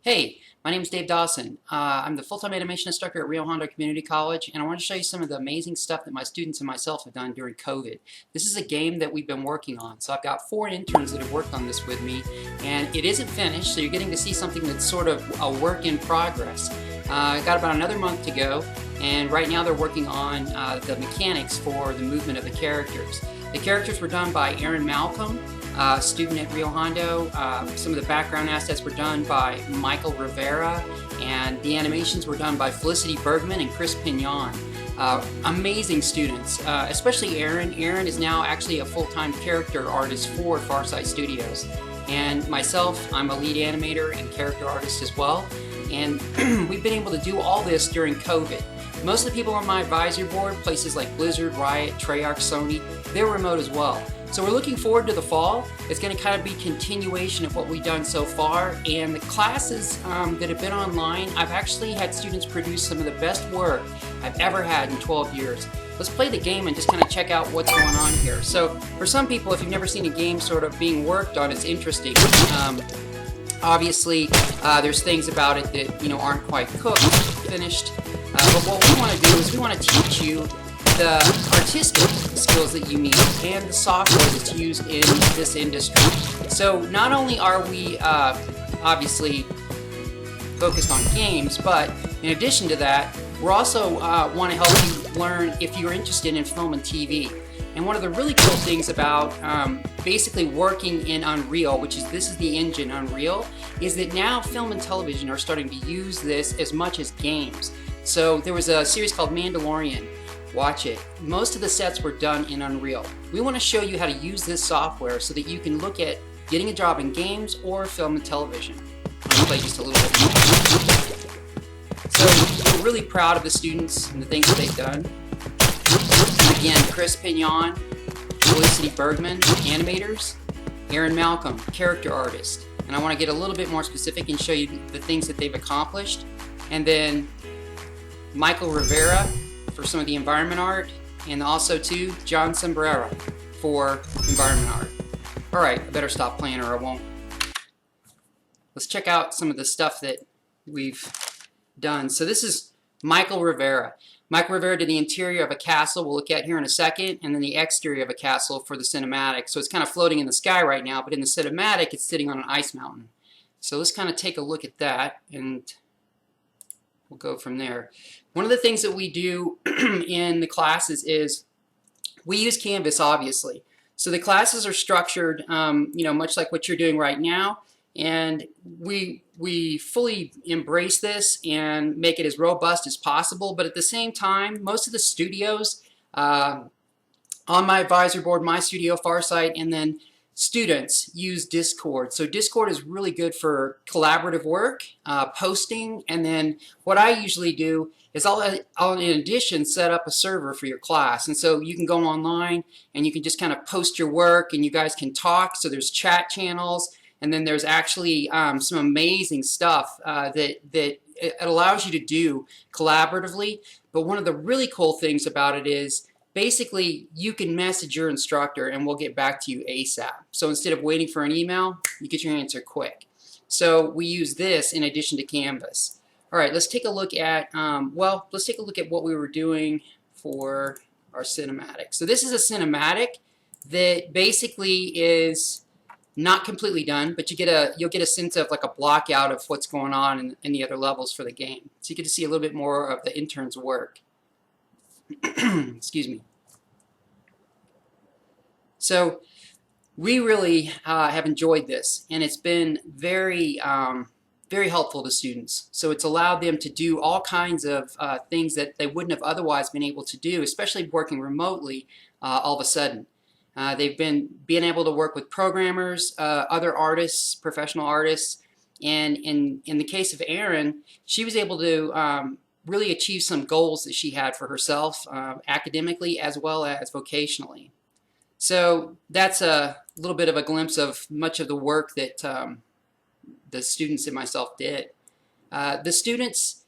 Hey, my name is Dave Dawson. I'm the full-time animation instructor at Rio Hondo Community College, and I want to show you some of the amazing stuff that my students and myself have done during COVID. This is a game that we've been working on. So I've got 4 interns that have worked on this with me, and it isn't finished, so you're getting to see something that's sort of a work in progress. Got about another month to go, and right now they're working on the mechanics for the movement of the characters. The characters were done by Aaron Malcolm, student at Rio Hondo. Some of the background assets were done by Michael Rivera, and the animations were done by Felicity Bergman and Chris Pignon. Amazing students, especially Aaron. Aaron is now actually a full-time character artist for Farsight Studios. And myself, I'm a lead animator and character artist as well. And we've been able to do all this during COVID. Most of the people on my advisory board, places like Blizzard, Riot, Treyarch, Sony, they're remote as well. So we're looking forward to the fall. It's going to kind of be continuation of what we've done so far. And the classes that have been online, I've actually had students produce some of the best work I've ever had in 12 years. Let's play the game and just kind of check out what's going on here. So for some people, if you've never seen a game sort of being worked on, it's interesting. Obviously, there's things about it that aren't quite cooked, finished. But what we want to do is we want to teach you the artistic skills that you need and the software that's used in this industry. So not only are we obviously focused on games, but in addition to that, we're also want to help you learn if you're interested in film and TV. And one of the really cool things about basically working in Unreal, this is the engine Unreal, is that now film and television are starting to use this as much as games. So there was a series called Mandalorian. Watch it. Most of the sets were done in Unreal. We want to show you how to use this software so that you can look at getting a job in games or film and television. I'm going to play just a little bit more. So we're really proud of the students and the things that they've done. Again, Chris Pignon, Felicity Bergman, animators, Aaron Malcolm, character artist. And I want to get a little bit more specific and show you the things that they've accomplished. And then Michael Rivera for some of the environment art, and also too John Sombrero for environment art. Alright, I better stop playing or I won't. Let's check out some of the stuff that we've done. So this is Michael Rivera. Michael Rivera did the interior of a castle we'll look at here in a second, and then the exterior of a castle for the cinematic. So it's kind of floating in the sky right now, but in the cinematic it's sitting on an ice mountain. So let's kind of take a look at that, and we'll go from there. One of the things that we do in the classes is we use Canvas, obviously. So the classes are structured, much like what you're doing right now, and we fully embrace this and make it as robust as possible. But at the same time, most of the studios on my advisory board, my studio, Farsight, and then students use Discord. So Discord is really good for collaborative work, posting, and then what I usually do is I'll in addition set up a server for your class. And so you can go online and you can just kind of post your work and you guys can talk. So there's chat channels, and then there's actually some amazing stuff that it allows you to do collaboratively. But one of the really cool things about it is basically, you can message your instructor and we'll get back to you ASAP. So instead of waiting for an email, you get your answer quick. So we use this in addition to Canvas. All right, let's take a look at, let's take a look at what we were doing for our cinematic. So this is a cinematic that basically is not completely done, but you'll get a sense of like a block out of what's going on in the other levels for the game. So you get to see a little bit more of the intern's work. Excuse me. So we really have enjoyed this, and it's been very very helpful to students. So it's allowed them to do all kinds of things that they wouldn't have otherwise been able to do, especially working remotely all of a sudden. They've been being able to work with programmers, other artists, professional artists, and in the case of Erin, she was able to really achieve some goals that she had for herself academically as well as vocationally. So that's a little bit of a glimpse of much of the work that the students and myself did. The students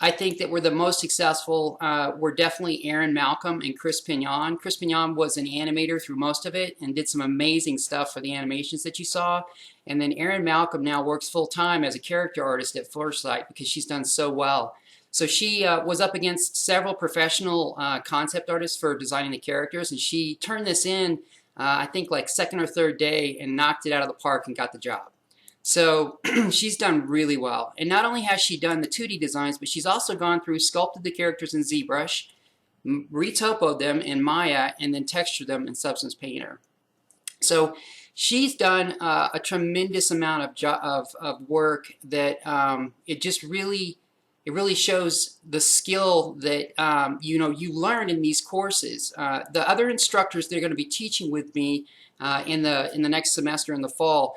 I think that we're the most successful. We're definitely Aaron Malcolm and Chris Pignon. Chris Pignon was an animator through most of it and did some amazing stuff for the animations that you saw. And then Erin Malcolm now works full-time as a character artist at Foresight because she's done so well. So she was up against several professional concept artists for designing the characters, and she turned this in, I think like second or third day, and knocked it out of the park and got the job. So she's done really well. And not only has she done the 2D designs, but she's also gone through, sculpted the characters in ZBrush, retopoed them in Maya, and then textured them in Substance Painter. So she's done a tremendous amount of work that it just really shows the skill that you learn in these courses. The other instructors that are going to be teaching with me in the next semester in the fall.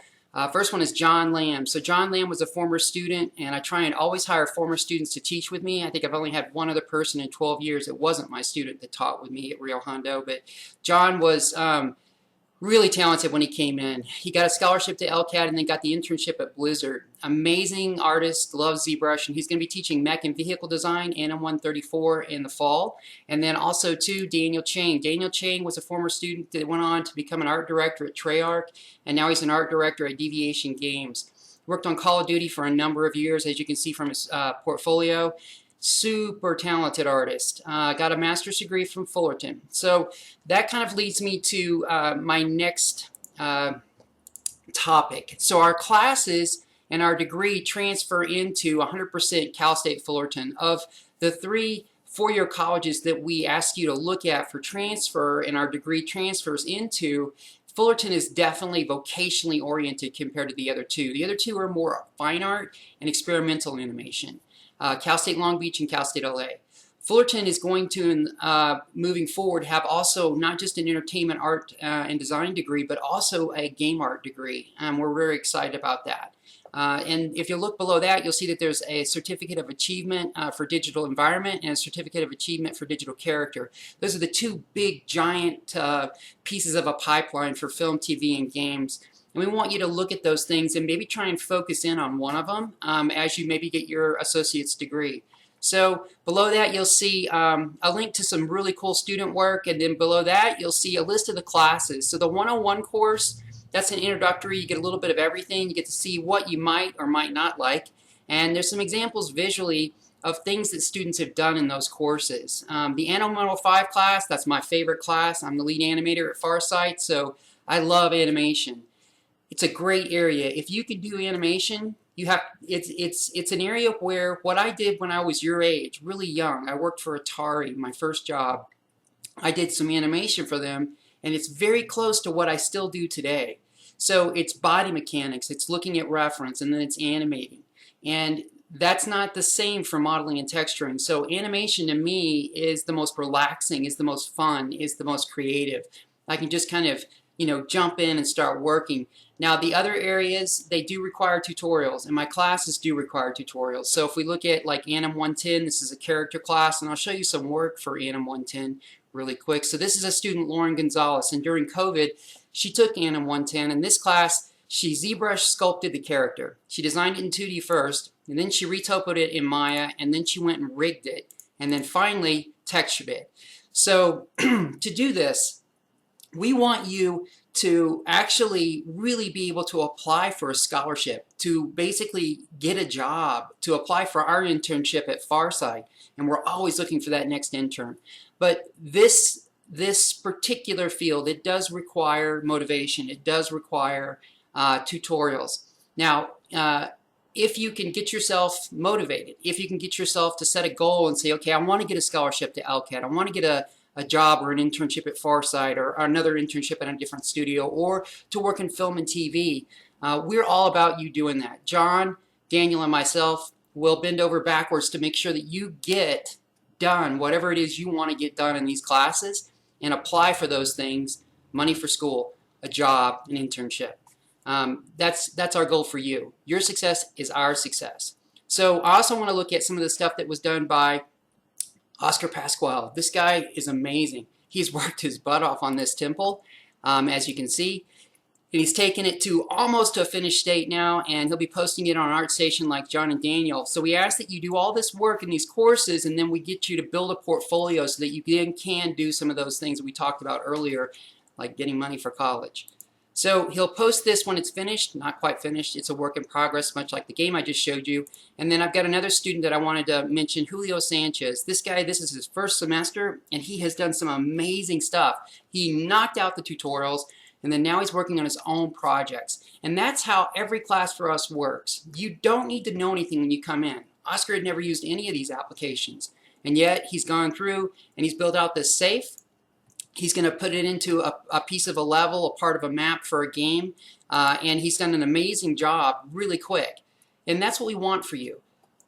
First one is John Lamb. So John Lamb was a former student, and I try and always hire former students to teach with me. I think I've only had one other person in 12 years that wasn't my student that taught with me at Rio Hondo, but John was really talented when he came in. He got a scholarship to LCAT and then got the internship at Blizzard. Amazing artist, loves ZBrush, and he's going to be teaching mech and vehicle design, NM134, in the fall. And then also too, Daniel Chang. Daniel Chang was a former student that went on to become an art director at Treyarch, and now he's an art director at Deviation Games. Worked on Call of Duty for a number of years, as you can see from his portfolio. Super talented artist. Got a master's degree from Fullerton. So that kind of leads me to my next topic. So our classes and our degree transfer into 100% Cal State Fullerton. Of the 3 four-year colleges that we ask you to look at for transfer and our degree transfers into, Fullerton is definitely vocationally oriented compared to the other 2. The other 2 are more fine art and experimental animation. Cal State Long Beach and Cal State LA. Fullerton is going to, moving forward, have also not just an entertainment art and design degree, but also a game art degree. We're very excited about that. And if you look below that, you'll see that there's a certificate of achievement for digital environment and a certificate of achievement for digital character. Those are the 2 big, giant pieces of a pipeline for film, TV, and games. And we want you to look at those things and maybe try and focus in on one of them as you maybe get your associate's degree. So below that you'll see a link to some really cool student work, and then below that you'll see a list of the classes. So the 101 course, that's an introductory. You get a little bit of everything. You get to see what you might or might not like. And there's some examples visually of things that students have done in those courses. The Animal 105 class, that's my favorite class. I'm the lead animator at Farsight, so I love animation. It's a great area. If you can do animation, you have it's an area where what I did when I was your age, really young, I worked for Atari, my first job. I did some animation for them, and it's very close to what I still do today. So it's body mechanics, it's looking at reference, and then it's animating. And that's not the same for modeling and texturing. So animation to me is the most relaxing, is the most fun, is the most creative. I can just kind of, jump in and start working. Now the other areas, they do require tutorials, and my classes do require tutorials. So if we look at like Anim 110, this is a character class, and I'll show you some work for Anim 110 really quick. So this is a student, Lauren Gonzalez, and during COVID, she took Anim 110. In this class, she ZBrush sculpted the character. She designed it in 2D first, and then she retopoed it in Maya, and then she went and rigged it, and then finally textured it. So to do this, we want you to actually really be able to apply for a scholarship, to basically get a job, to apply for our internship at Farsight, and we're always looking for that next intern. But this particular field, it does require motivation, it does require tutorials. Now, if you can get yourself motivated, if you can get yourself to set a goal and say, okay, I want to get a scholarship to LCAT, I want to get a job or an internship at Farsight or another internship at a different studio, or to work in film and TV. We're all about you doing that. John, Daniel, and myself will bend over backwards to make sure that you get done whatever it is you want to get done in these classes and apply for those things: money for school, a job, an internship. That's our goal for you. Your success is our success. So I also want to look at some of the stuff that was done by Oscar Pasquale. This guy is amazing. He's worked his butt off on this temple, as you can see. and he's taken it to almost to a finished state now, and he'll be posting it on ArtStation like John and Daniel. So we ask that you do all this work in these courses, and then we get you to build a portfolio so that you then can do some of those things that we talked about earlier, like getting money for college. So he'll post this when it's finished, not quite finished. It's a work in progress, much like the game I just showed you. And then I've got another student that I wanted to mention, Julio Sanchez. This guy, this is his first semester, and he has done some amazing stuff. He knocked out the tutorials, and then now he's working on his own projects. And that's how every class for us works. You don't need to know anything when you come in. Oscar had never used any of these applications, and yet he's gone through and he's built out this safe. He's going to put it into a piece of a level, a part of a map for a game, and he's done an amazing job really quick. And that's what we want for you.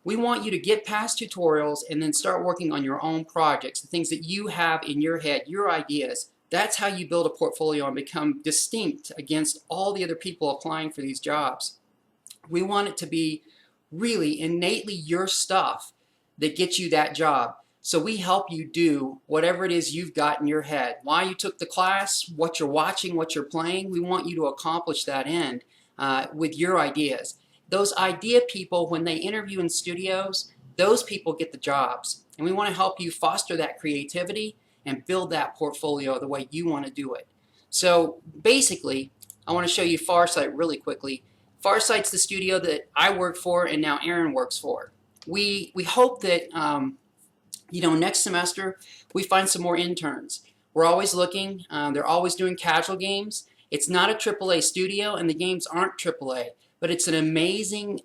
We want you to get past tutorials and then start working on your own projects, the things that you have in your head, your ideas. That's how you build a portfolio and become distinct against all the other people applying for these jobs. We want it to be really innately your stuff that gets you that job. So we help you do whatever it is you've got in your head. Why you took the class, what you're watching, what you're playing, we want you to accomplish that end with your ideas. Those idea people, when they interview in studios, those people get the jobs. And we want to help you foster that creativity and build that portfolio the way you want to do it. So basically, I want to show you Farsight really quickly. Farsight's the studio that I work for and now Aaron works for. We hope that next semester we find some more interns. We're always looking. They're always doing casual games. It's not a AAA studio, and the games aren't AAA, but it's an amazing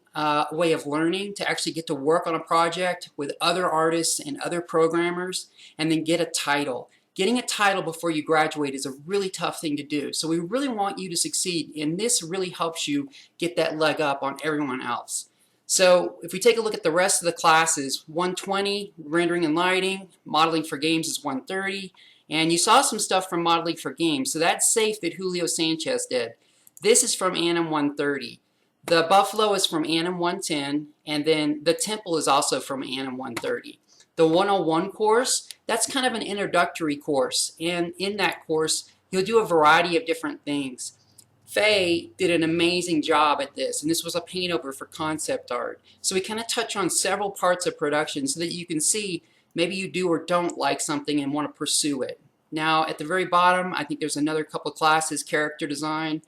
way of learning to actually get to work on a project with other artists and other programmers and then get a title. Getting a title before you graduate is a really tough thing to do. So we really want you to succeed, and this really helps you get that leg up on everyone else. So if we take a look at the rest of the classes, 120, rendering and lighting, modeling for games is 130, and you saw some stuff from modeling for games. So that's safe that Julio Sanchez did. This is from Anim 130. The Buffalo is from Anim 110, and then the Temple is also from Anim 130. The 101 course, that's kind of an introductory course, and in that course, you'll do a variety of different things. Faye did an amazing job at this, and this was a paint over for concept art. So we kind of touch on several parts of production so that you can see maybe you do or don't like something and want to pursue it. Now, at the very bottom, I think there's another couple classes, character design.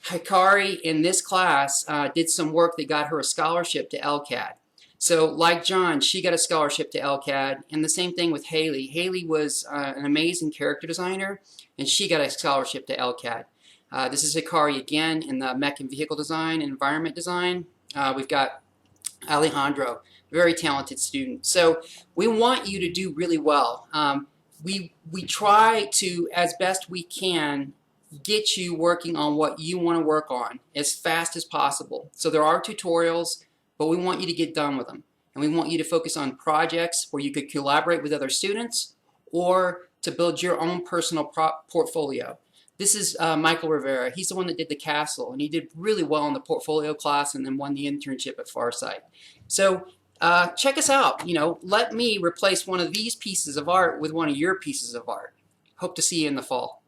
Hikari in this class did some work that got her a scholarship to LCAD. So like John, she got a scholarship to LCAD, and the same thing with Haley. Haley was an amazing character designer, and she got a scholarship to LCAD. This is Hikari again in the mech and vehicle design and environment design. We've got Alejandro, very talented student. So we want you to do really well. We try to, as best we can, get you working on what you want to work on as fast as possible. So there are tutorials, but we want you to get done with them. And we want you to focus on projects where you could collaborate with other students or to build your own personal portfolio. This is Michael Rivera. He's the one that did the castle, and he did really well in the portfolio class and then won the internship at Farsight. So check us out. Let me replace one of these pieces of art with one of your pieces of art. Hope to see you in the fall.